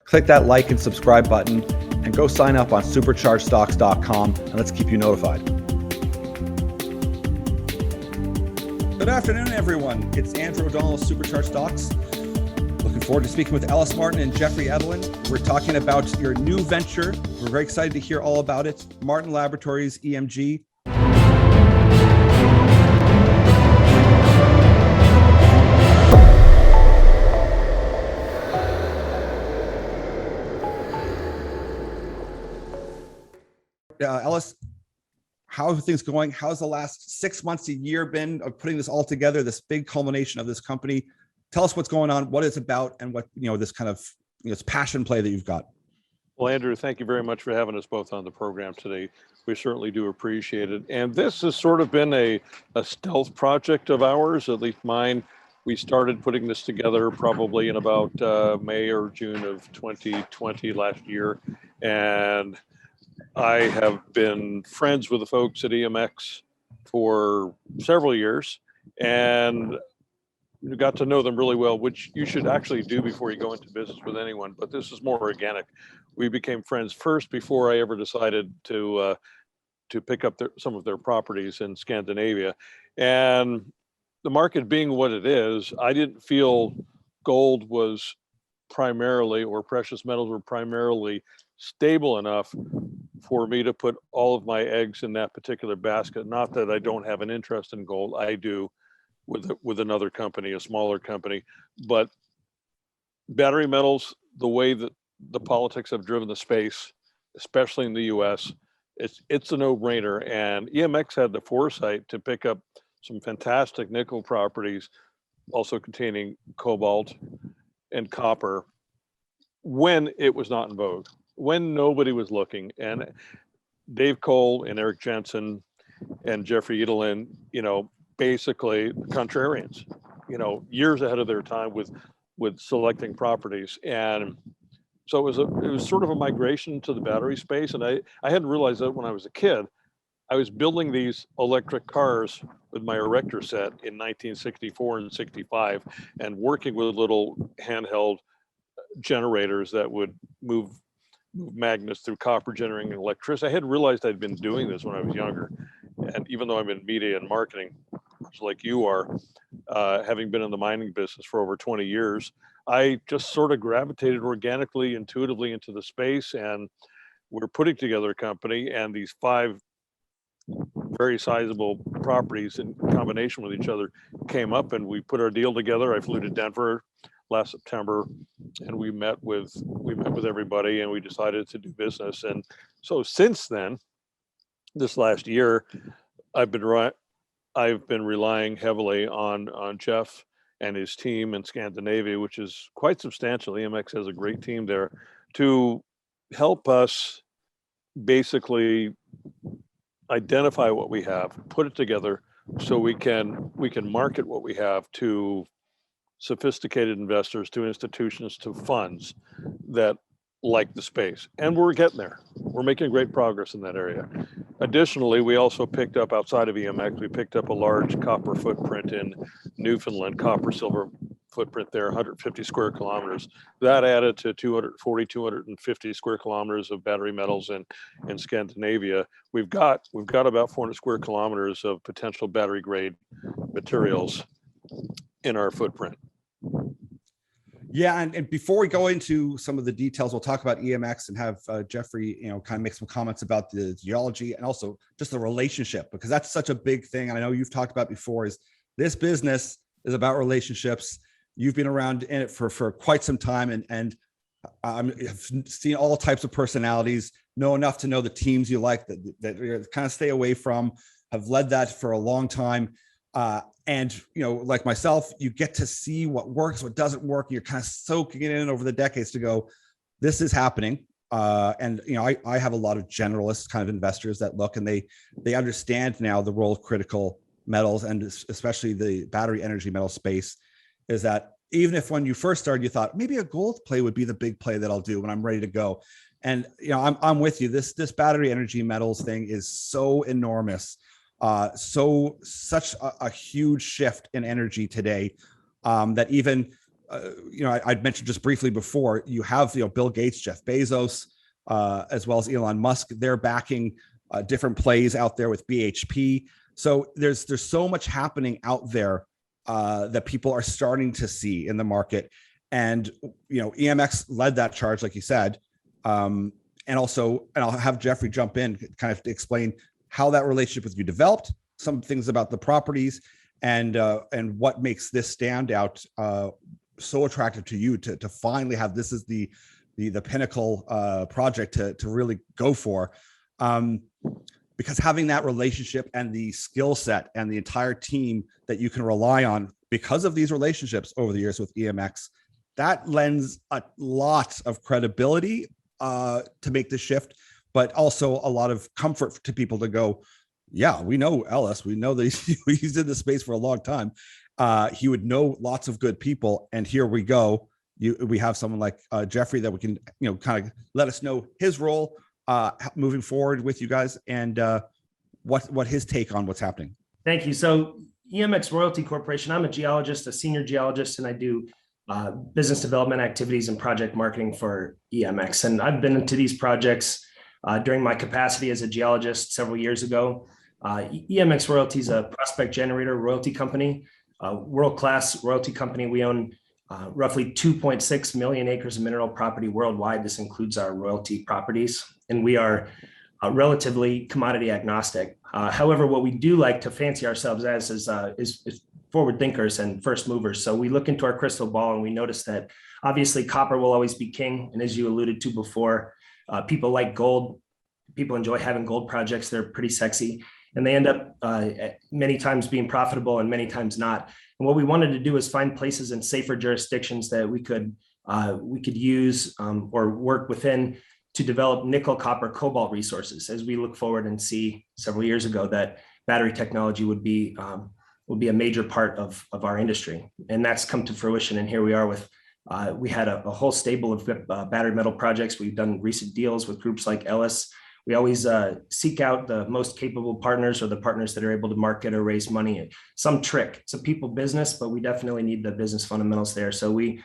click that like and subscribe button and go sign up on superchargedstocks.com and let's keep you notified. Good afternoon, everyone. It's Andrew O'Donnell of Supercharged Stocks. Looking forward to speaking with Ellis Martin and Jeffrey Edelen. We're talking about your new venture. We're very excited to hear all about it. Martin Laboratories, EMG. Ellis, how are things going? How's the last 6 months, a year been of putting this all together, this big culmination of this company? Tell us what's going on, what it's about, and what, this kind of, this passion play that you've got. Well, Andrew, thank you very much for having us both on the program today. We certainly do appreciate it. And this has sort of been a stealth project of ours, at least mine. We started putting this together probably in about May or June of 2020 last year. And I have been friends with the folks at EMX for several years and got to know them really well, which you should actually do before you go into business with anyone. But this is more organic. We became friends first before I ever decided to pick up some of their properties in Scandinavia. And the market being what it is, I didn't feel gold was primarily, or precious metals were primarily stable enough for me to put all of my eggs in that particular basket. Not that I don't have an interest in gold, I do with another company, a smaller company, but battery metals, the way that the politics have driven the space, especially in the US, it's a no-brainer. And EMX had the foresight to pick up some fantastic nickel properties, also containing cobalt and copper, when it was not in vogue, when nobody was looking. And Dave Cole and Eric Jensen and Jeffrey Edelen, basically contrarians, years ahead of their time with selecting properties. And so it was sort of a migration to the battery space. And I hadn't realized that when I was a kid. I was building these electric cars with my erector set in 1964 and 65 and working with little handheld generators that would move magnets through copper generating electricity. I hadn't realized I'd been doing this when I was younger. And even though I'm in media and marketing, much like you are, having been in the mining business for over 20 years, I just sort of gravitated organically, intuitively into the space. And we're putting together a company, and these 5 very sizable properties in combination with each other came up, and we put our deal together. I flew to Denver last September, and we met with everybody, and we decided to do business. And so since then, this last year, I've been relying heavily on Jeff and his team in Scandinavia, which is quite substantial. EMX has a great team there to help us basically identify what we have, put it together so we can market what we have to sophisticated investors, to institutions, to funds that like the space. And we're getting there. We're making great progress in that area. Additionally, we also picked up, outside of EMX, we picked up a large copper footprint in Newfoundland, copper silver footprint there, 150 square kilometers. That added to 250 square kilometers of battery metals in Scandinavia. We've got about 400 square kilometers of potential battery grade materials in our footprint. Yeah, and before we go into some of the details, we'll talk about EMX and have Jeffrey, kind of make some comments about the geology and also just the relationship, because that's such a big thing. And I know you've talked about before, is this business is about relationships. You've been around in it for quite some time, and I've seen all types of personalities, know enough to know the teams you like that you kind of stay away from, have led that for a long time. And, like myself, you get to see what works, what doesn't work. You're kind of soaking it in over the decades to go, this is happening. And, I have a lot of generalist kind of investors that look, and they understand now the role of critical metals, and especially the battery energy metal space, is that even if when you first started, you thought maybe a gold play would be the big play that I'll do when I'm ready to go. And, I'm with you. This battery energy metals thing is so enormous. Such a huge shift in energy today, that even I'd mentioned just briefly before, you have, Bill Gates, Jeff Bezos, as well as Elon Musk. They're backing different plays out there with BHP. So there's so much happening out there that people are starting to see in the market. And, EMX led that charge, like you said. And I'll have Jeffrey jump in, kind of to explain how that relationship with you developed, some things about the properties, and what makes this standout so attractive to you to finally have this is the pinnacle project to really go for. Because having that relationship and the skill set and the entire team that you can rely on because of these relationships over the years with EMX, that lends a lot of credibility to make the shift, but also a lot of comfort to people to go, yeah, we know Ellis. We know that he's in this space for a long time. He would know lots of good people. And here we go. We have someone like Jeffrey that we can, kind of let us know his role moving forward with you guys, and what his take on what's happening. Thank you. So EMX Royalty Corporation, I'm a geologist, a senior geologist, and I do business development activities and project marketing for EMX. And I've been into these projects during my capacity as a geologist several years ago. EMX Royalty is a prospect generator royalty company, world-class royalty company. We own roughly 2.6 million acres of mineral property worldwide. This includes our royalty properties, and we are relatively commodity agnostic. However, what we do like to fancy ourselves as is forward thinkers and first movers. So we look into our crystal ball and we notice that obviously copper will always be king. And as you alluded to before, people like gold. People enjoy having gold projects. They're pretty sexy, and they end up many times being profitable and many times not. And what we wanted to do is find places in safer jurisdictions that we could use or work within to develop nickel, copper, cobalt resources. As we look forward and see several years ago that battery technology would be a major part of our industry, and that's come to fruition. And here we are with we had a whole stable of battery metal projects. We've done recent deals with groups like Ellis. We always seek out the most capable partners or the partners that are able to market or raise money. Some trick. It's a people business, but we definitely need the business fundamentals there. So we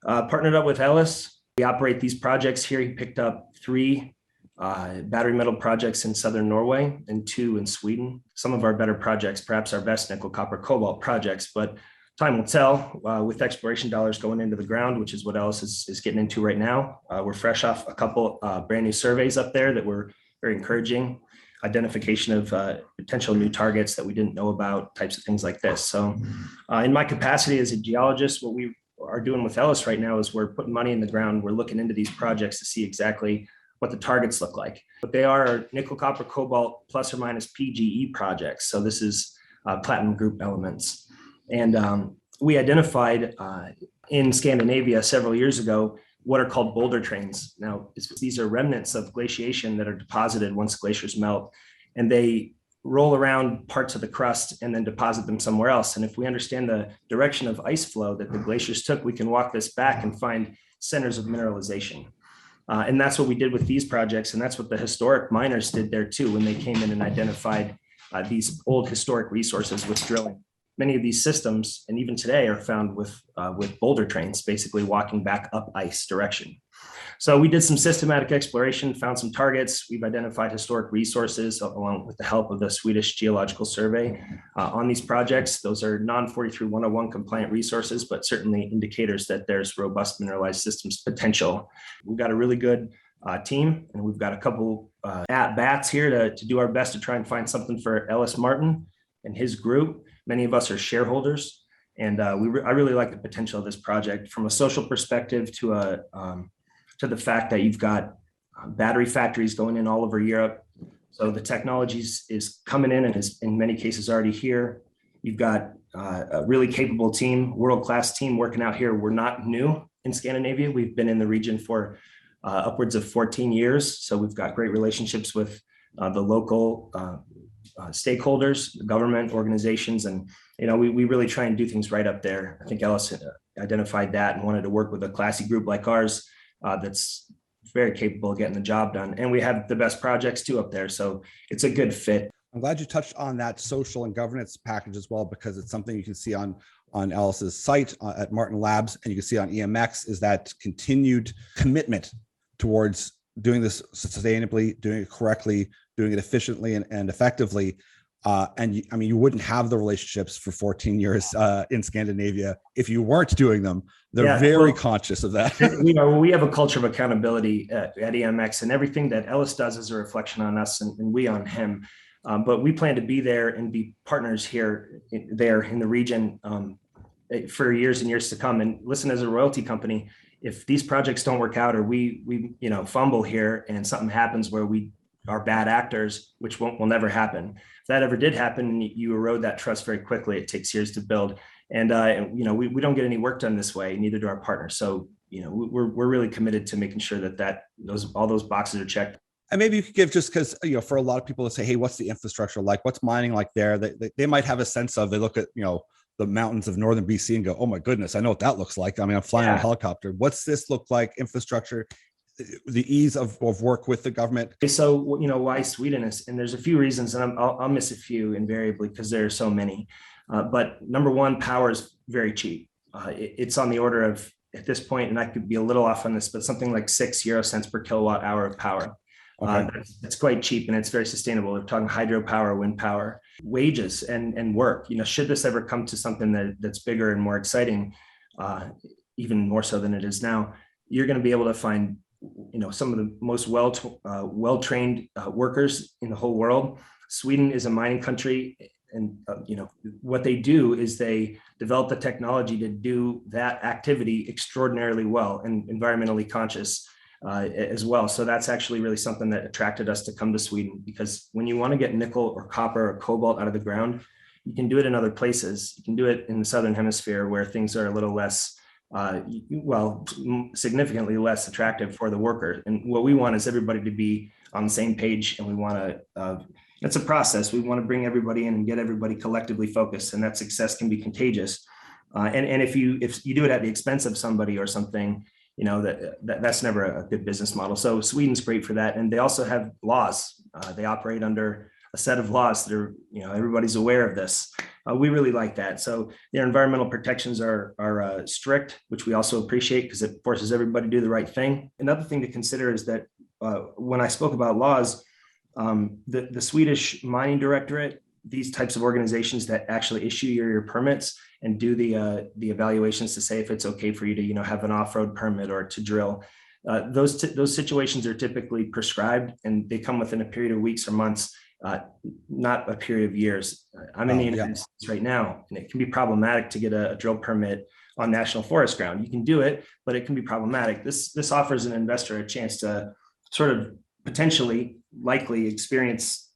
partnered up with Ellis. We operate these projects here. He picked up 3 battery metal projects in southern Norway and 2 in Sweden. Some of our better projects, perhaps our best nickel, copper, cobalt projects, but time will tell with exploration dollars going into the ground, which is what Ellis is getting into right now. We're fresh off a couple brand new surveys up there that were very encouraging, identification of potential new targets that we didn't know about, types of things like this. So in my capacity as a geologist, what we are doing with Ellis right now is we're putting money in the ground. We're looking into these projects to see exactly what the targets look like. But they are nickel, copper, cobalt, plus or minus PGE projects. So this is platinum group elements. And we identified in Scandinavia several years ago what are called boulder trains. Now, these are remnants of glaciation that are deposited once glaciers melt, and they roll around parts of the crust and then deposit them somewhere else. And if we understand the direction of ice flow that the glaciers took, we can walk this back and find centers of mineralization. And that's what we did with these projects. And that's what the historic miners did there too, when they came in and identified these old historic resources with drilling. Many of these systems, and even today, are found with boulder trains, basically walking back up ice direction. So we did some systematic exploration, found some targets. We've identified historic resources along with the help of the Swedish Geological Survey on these projects. Those are non-43-101 compliant resources, but certainly indicators that there's robust mineralized systems potential. We've got a really good team, and we've got a couple at-bats here to do our best to try and find something for Ellis Martin and his group. Many of us are shareholders, and I really like the potential of this project from a social perspective to the fact that you've got battery factories going in all over Europe. So the technology is coming in and is in many cases already here. You've got a really capable team, world-class team working out here. We're not new in Scandinavia. We've been in the region for upwards of 14 years. So we've got great relationships with the local stakeholders, government organizations, and we really try and do things right up there. I think Ellis identified that and wanted to work with a classy group like ours that's very capable of getting the job done. And we have the best projects too up there, so it's a good fit. I'm glad you touched on that social and governance package as well, because it's something you can see on on Ellis's site at Martin Labs, and you can see on EMX, is that continued commitment towards doing this sustainably, doing it correctly, doing it efficiently and effectively. You wouldn't have the relationships for 14 years in Scandinavia if you weren't doing them. They're very conscious of that. We have a culture of accountability at EMX, and everything that Ellis does is a reflection on us and we on him. But we plan to be there and be partners there in the region for years and years to come. And listen, as a royalty company, if these projects don't work out, or we fumble here and something happens where we are bad actors, which will never happen. If that ever did happen, you erode that trust very quickly. It takes years to build. And we don't get any work done this way, neither do our partners. So, we're really committed to making sure that all those boxes are checked. And maybe you could give, just because, for a lot of people to say, hey, what's the infrastructure like? What's mining like there? They might have a sense of, they look at, the mountains of northern BC and go, oh my goodness, I know what that looks like. I mean, I'm flying on a helicopter. What's this look like? Infrastructure, the ease of work with the government. So, why Sweden is, and there's a few reasons, and I'll miss a few invariably because there are so many. But number one, power is very cheap. It's on the order of, at this point, and I could be a little off on this, but something like 6 euro cents per kilowatt hour of power. Okay. That's quite cheap, and it's very sustainable. We're talking hydropower, wind power, wages, and work. Should this ever come to something that's bigger and more exciting, even more so than it is now, you're going to be able to find some of the most well-trained workers in the whole world. Sweden is a mining country, and what they do is they develop the technology to do that activity extraordinarily well and environmentally conscious as well. So that's actually really something that attracted us to come to Sweden, because when you want to get nickel or copper or cobalt out of the ground, you can do it in other places. You can do it in the Southern Hemisphere, where things are a little less significantly less attractive for the worker. And what we want is everybody to be on the same page, and we want to, it's a process. We want to bring everybody in and get everybody collectively focused, and that success can be contagious. And if you do it at the expense of somebody or something, that's never a good business model. So Sweden's great for that. And they also have laws. They operate under a set of laws that are, everybody's aware of this. We really like that. So their environmental protections are strict, which we also appreciate because it forces everybody to do the right thing. Another thing to consider is that when I spoke about laws, the Swedish Mining Directorate, these types of organizations that actually issue your permits and do the evaluations to say if it's okay for you to have an off-road permit or to drill, those situations are typically prescribed, and they come within a period of weeks or months, not a period of years. I'm in the United States right now, and it can be problematic to get a drill permit on national forest ground. You can do it, but it can be problematic. This offers an investor a chance to sort of potentially likely experience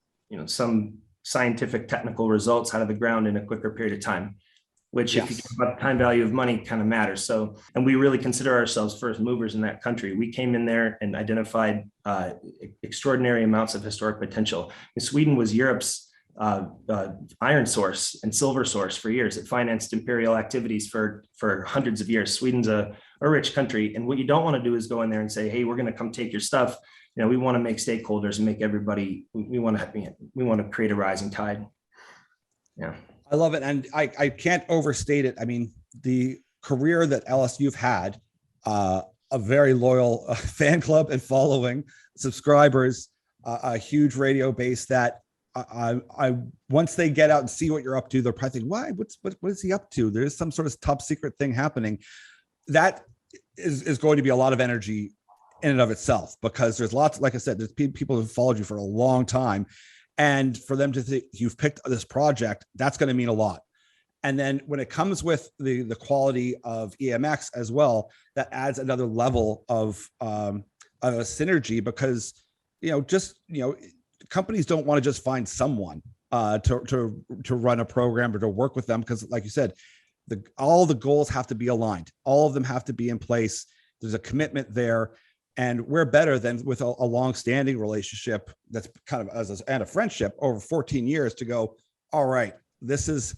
some scientific technical results out of the ground in a quicker period of time, which if you think about the time value of money kind of matters. So, and we really consider ourselves first movers in that country. We came in there and identified extraordinary amounts of historic potential. And Sweden was Europe's iron source and silver source for years. It financed imperial activities for hundreds of years. Sweden's a rich country. And what you don't want to do is go in there and say, hey, we're going to come take your stuff. We want to make stakeholders and make everybody, we want to create a rising tide. Yeah. I love it. And I can't overstate it. I mean, the career that Ellis, you've had, a very loyal fan club and following, subscribers, a huge radio base that I once they get out and see what you're up to, they're probably thinking, why, what is he up to? There's some sort of top secret thing happening. That is going to be a lot of energy in and of itself, because there's lots, like I said, there's people who followed you for a long time. And for them to think you've picked this project, that's going to mean a lot. And then when it comes with the quality of EMX as well, that adds another level of a synergy, because, companies don't want to just find someone to run a program or to work with them. Because like you said, all the goals have to be aligned. All of them have to be in place. There's a commitment there. And we're better than with a long-standing relationship that's kind of and a friendship over 14 years to go, all right, this is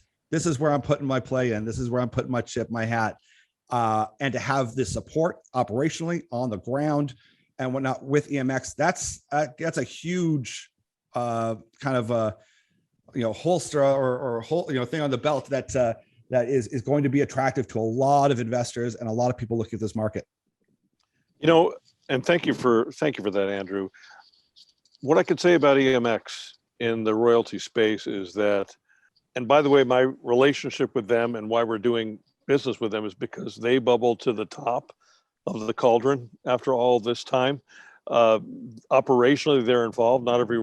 where I'm putting my play in. This is where I'm putting my chip, my hat. And to have this support operationally on the ground and whatnot with EMX, that's a huge kind of holster or whole thing on the belt that that is going to be attractive to a lot of investors and a lot of people looking at this market. And thank you for that, Andrew. What I could say about EMX in the royalty space is that, and by the way, my relationship with them and why we're doing business with them is because they bubbled to the top of the cauldron after all this time. Operationally, they're involved. Not every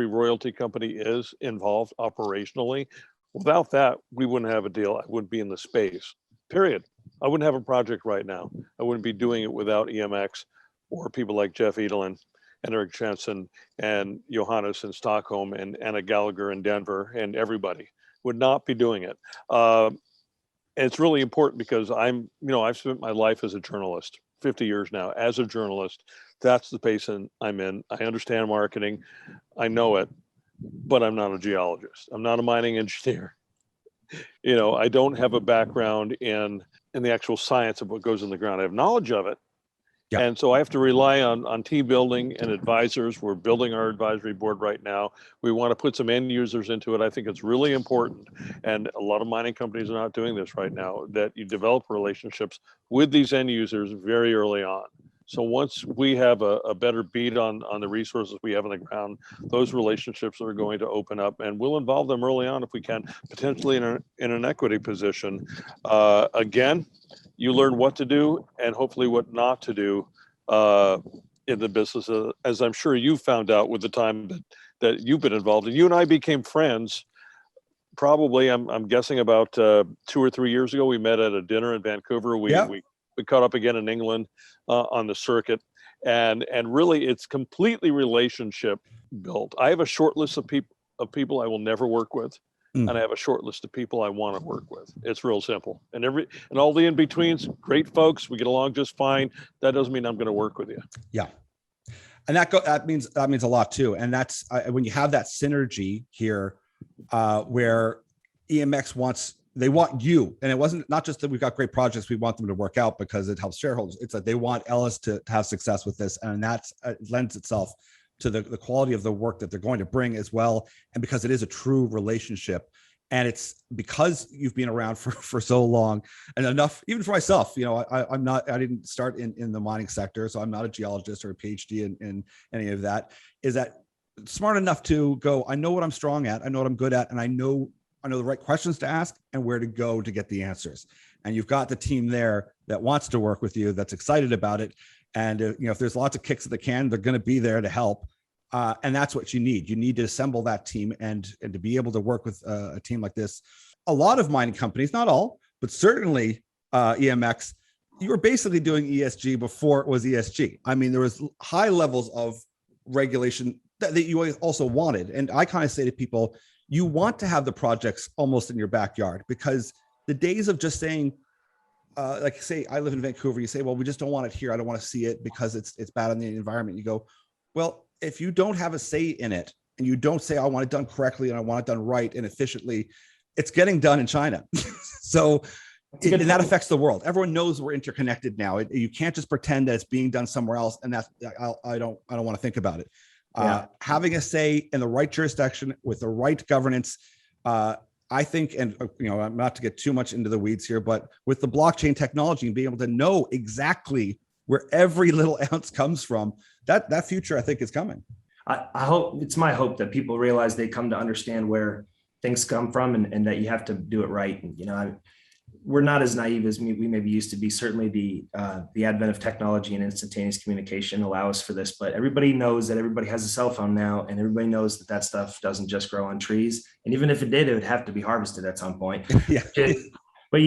royalty company is involved operationally. Without that, we wouldn't have a deal. I wouldn't be in the space, period. I wouldn't have a project right now. I wouldn't be doing it without EMX or people like Jeff Edelen and Eric Jensen and Johannes in Stockholm and Anna Gallagher in Denver, and everybody would not be doing it. And it's really important because I've spent my life as a journalist, 50 years now as a journalist. That's the space I'm in. I understand marketing. I know it, but I'm not a geologist. I'm not a mining engineer. I don't have a background in the actual science of what goes in the ground. I have knowledge of it. Yeah. And so I have to rely on team building and advisors. We're building our advisory board right now. We want to put some end users into it. I think it's really important. And a lot of mining companies are not doing this right now, that you develop relationships with these end users very early on. So once we have a better beat on the resources we have on the ground, those relationships are going to open up, and we'll involve them early on if we can, potentially in an equity position. Again, you learn what to do and hopefully what not to do in the business, as I'm sure you found out with the time that you've been involved. And you and I became friends probably, I'm guessing about 2 or 3 years ago. We met at a dinner in Vancouver. We caught up again in England on the circuit, and really it's completely relationship built. I have a short list of people I will never work with. And I have a short list of people I want to work with. It's real simple. And all the in-betweens, great folks. We get along just fine. That doesn't mean I'm going to work with you. Yeah. And that means a lot too. And that's when you have that synergy here, where EMX they want you. And it wasn't not just that we've got great projects, we want them to work out because it helps shareholders. It's like they want Ellis to have success with this. And that's lends itself to the quality of the work that they're going to bring as well. And because it is a true relationship, and it's because you've been around for so long and enough, even for myself, I didn't start in the mining sector, so I'm not a geologist or a PhD in any of that, is that smart enough to go, I know what I'm strong at, I know what I'm good at, and I know the right questions to ask and where to go to get the answers. And you've got the team there that wants to work with you, that's excited about it. And if there's lots of kicks at the can, they're going to be there to help. And that's what you need. You need to assemble that team and to be able to work with a team like this. A lot of mining companies, not all, but certainly EMX, you were basically doing ESG before it was ESG. I mean, there was high levels of regulation that you also wanted. And I kind of say to people, you want to have the projects almost in your backyard, because the days of just saying, like say, I live in Vancouver, you say, well, we just don't want it here. I don't want to see it because it's bad on the environment. You go, well, if you don't have a say in it and you don't say, I want it done correctly and I want it done right and efficiently, it's getting done in China. So and that affects the world. Everyone knows we're interconnected now. You can't just pretend that it's being done somewhere else. And I don't want to think about it. Yeah. Having a say in the right jurisdiction with the right governance, I think, and not to get too much into the weeds here, but with the blockchain technology and being able to know exactly where every little ounce comes from, that future I think is coming. I hope, it's my hope that people realize they come to understand where things come from and that you have to do it right. And we're not as naive as we maybe used to be. Certainly the advent of technology and instantaneous communication allow us for this, but everybody knows that everybody has a cell phone now, and everybody knows that stuff doesn't just grow on trees. And even if it did, it would have to be harvested at some point. Yeah. But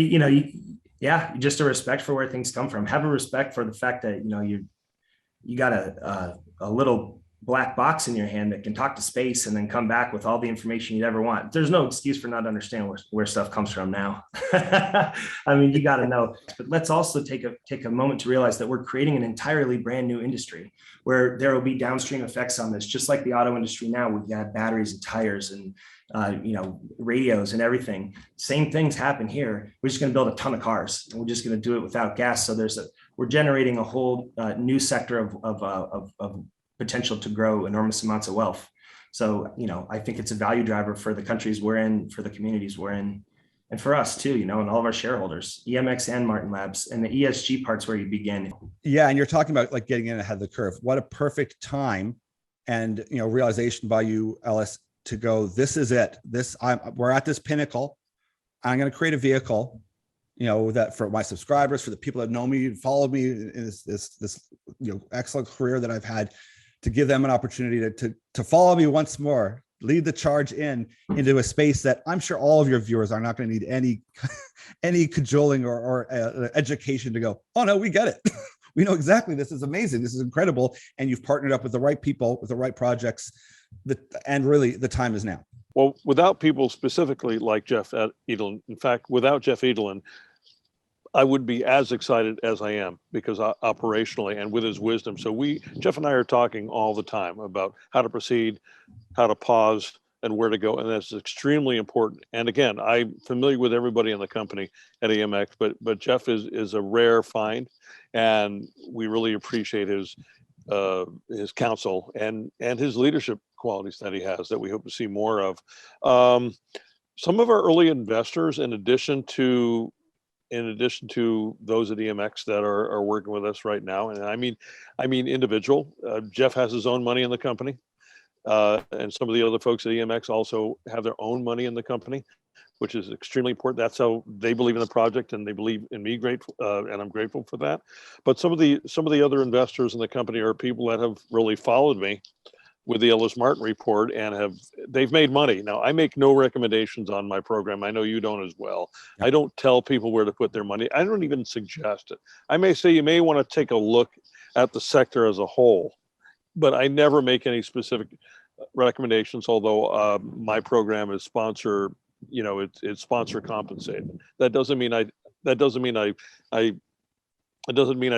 just a respect for where things come from. Have a respect for the fact that you got a little black box in your hand that can talk to space and then come back with all the information you'd ever want. There's no excuse for not understanding where stuff comes from now. I mean, you got to know. But let's also take a moment to realize that we're creating an entirely brand new industry where there will be downstream effects on this, just like the auto industry now. We've got batteries and tires and radios and everything. Same things happen here. We're just going to build a ton of cars, and we're just going to do it without gas. So we're generating a whole new sector of potential to grow enormous amounts of wealth. So, I think it's a value driver for the countries we're in, for the communities we're in. And for us too, and all of our shareholders, EMX and Martin Labs, and the ESG part's where you begin. Yeah, and you're talking about like getting in ahead of the curve. What a perfect time and realization by you, Ellis, to go, this is it. We're at this pinnacle. I'm going to create a vehicle, that for my subscribers, for the people that know me and follow me in this excellent career that I've had, to give them an opportunity to follow me once more, lead the charge into a space that I'm sure all of your viewers are not going to need any cajoling or education to go, oh no, we get it. We know exactly, this is amazing, this is incredible, and you've partnered up with the right people, with the right projects, and really the time is now. Well, without people specifically like Jeff Edelen, in fact, without Jeff Edelen, I would be as excited as I am, because operationally and with his wisdom. So Jeff and I are talking all the time about how to proceed, how to pause, and where to go. And that's extremely important. And again, I'm familiar with everybody in the company at EMX, but Jeff is a rare find, and we really appreciate his counsel and his leadership qualities that he has, that we hope to see more of. Some of our early investors, in addition to those at EMX that are working with us right now, and I mean individual, Jeff has his own money in the company, and some of the other folks at EMX also have their own money in the company, which is extremely important. That's how they believe in the project, and they believe in me, and I'm grateful for that. But some of the other investors in the company are people that have really followed me with the Ellis Martin report, and they've made money. Now, I make no recommendations on my program. I know you don't as well. I don't tell people where to put their money. I don't even suggest it. I may say you may want to take a look at the sector as a whole, but I never make any specific recommendations, although my program is sponsor, it's sponsor compensated. That doesn't mean I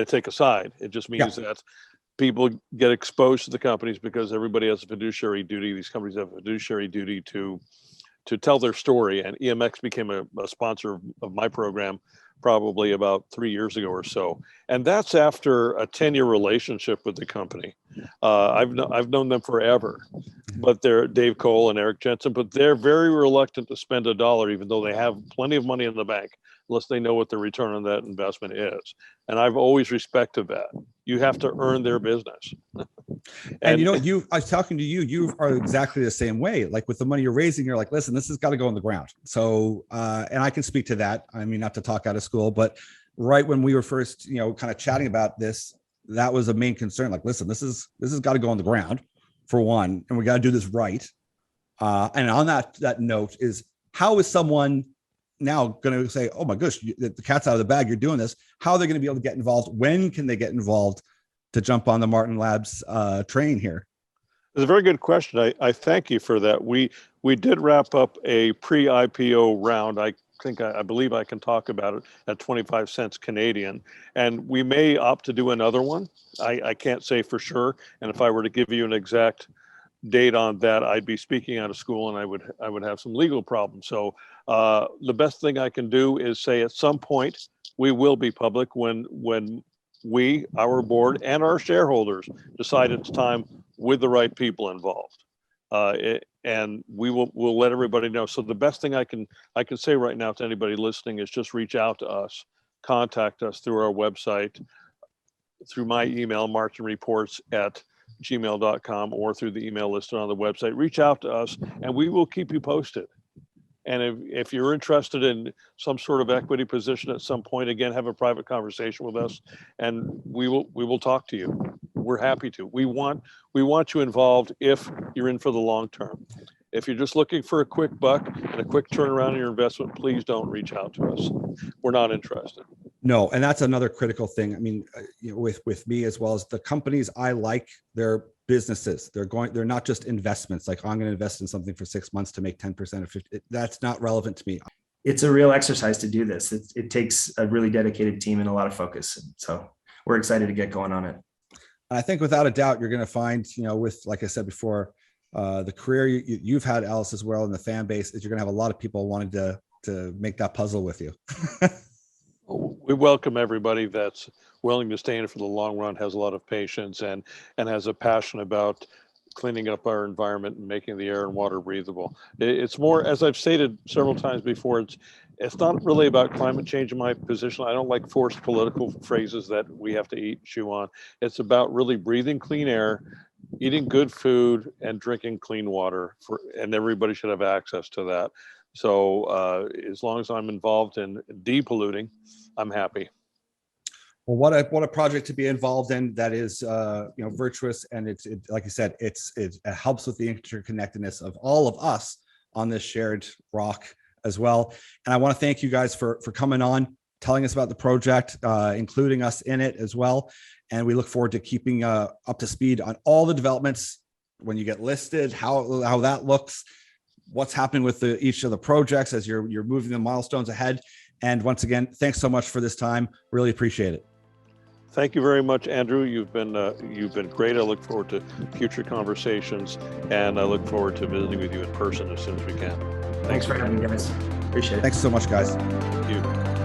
take a side. It just means that people get exposed to the companies because everybody has a fiduciary duty. These companies have a fiduciary duty to tell their story. And EMX became a sponsor of my program probably about 3 years ago or so. And that's after a 10-year relationship with the company. I've known them forever, but they're Dave Cole and Eric Jensen, but they're very reluctant to spend a dollar, even though they have plenty of money in the bank, unless they know what the return on that investment is. And I've always respected that. You have to earn their business. And I was talking to you are exactly the same way. Like with the money you're raising, you're like, listen, this has got to go on the ground. So, and I can speak to that. I mean, not to talk out of school, but right when we were first, kind of chatting about this, that was a main concern. Like, listen, this has got to go on the ground for one, and we got to do this right. And on that note is, how is someone now going to say, oh my gosh, the cat's out of the bag, you're doing this? How are they going to be able to get involved? When can they get involved to jump on the Martin Labs train here? It's a very good question. I thank you for that. We did wrap up a pre-IPO round. I believe I can talk about it at 25 cents Canadian, and we may opt to do another one. I can't say for sure. And if I were to give you an exact date on that, I'd be speaking out of school, and I would have some legal problems. So the best thing I can do is say at some point we will be public when we, our board, and our shareholders decide it's time with the right people involved. And we'll let everybody know. So the best thing I can say right now to anybody listening is just reach out to us, contact us through our website, through my email, martinreports@gmail.com, or through the email listed on the website. Reach out to us and we will keep you posted. And if you're interested in some sort of equity position at some point, again, have a private conversation with us, and we will talk to you. We're happy to. We want you involved if you're in for the long term. If you're just looking for a quick buck and a quick turnaround in your investment, please don't reach out to us. We're not interested. No, and that's another critical thing. I mean, with me as well as the companies I like, they're businesses. They're not just investments. Like, I'm going to invest in something for 6 months to make 10% or 50. That's not relevant to me. It's a real exercise to do this. It takes a really dedicated team and a lot of focus. So we're excited to get going on it. I think without a doubt, you're going to find, with, like I said before, the career you've had, Ellis, as well, and the fan base, is you're going to have a lot of people wanting to make that puzzle with you. We welcome everybody that's willing to stay in it for the long run, has a lot of patience, and has a passion about cleaning up our environment and making the air and water breathable. It's more, as I've stated several times before, it's not really about climate change in my position. I don't like forced political phrases that we have to chew on. It's about really breathing clean air, eating good food, and drinking clean water, and everybody should have access to that. So as long as I'm involved in depolluting, I'm happy. Well, what a project to be involved in that is virtuous, and it like I said, it helps with the interconnectedness of all of us on this shared rock as well. And I want to thank you guys for coming on, telling us about the project, including us in it as well. And we look forward to keeping up to speed on all the developments when you get listed, how that looks, what's happening with each of the projects as you're moving the milestones ahead. And once again, thanks so much for this time. Really appreciate it. Thank you very much, Andrew. You've been great. I look forward to future conversations, and I look forward to visiting with you in person as soon as we can. Thanks for having me, guys. Appreciate it. Thanks so much, guys. Thank you.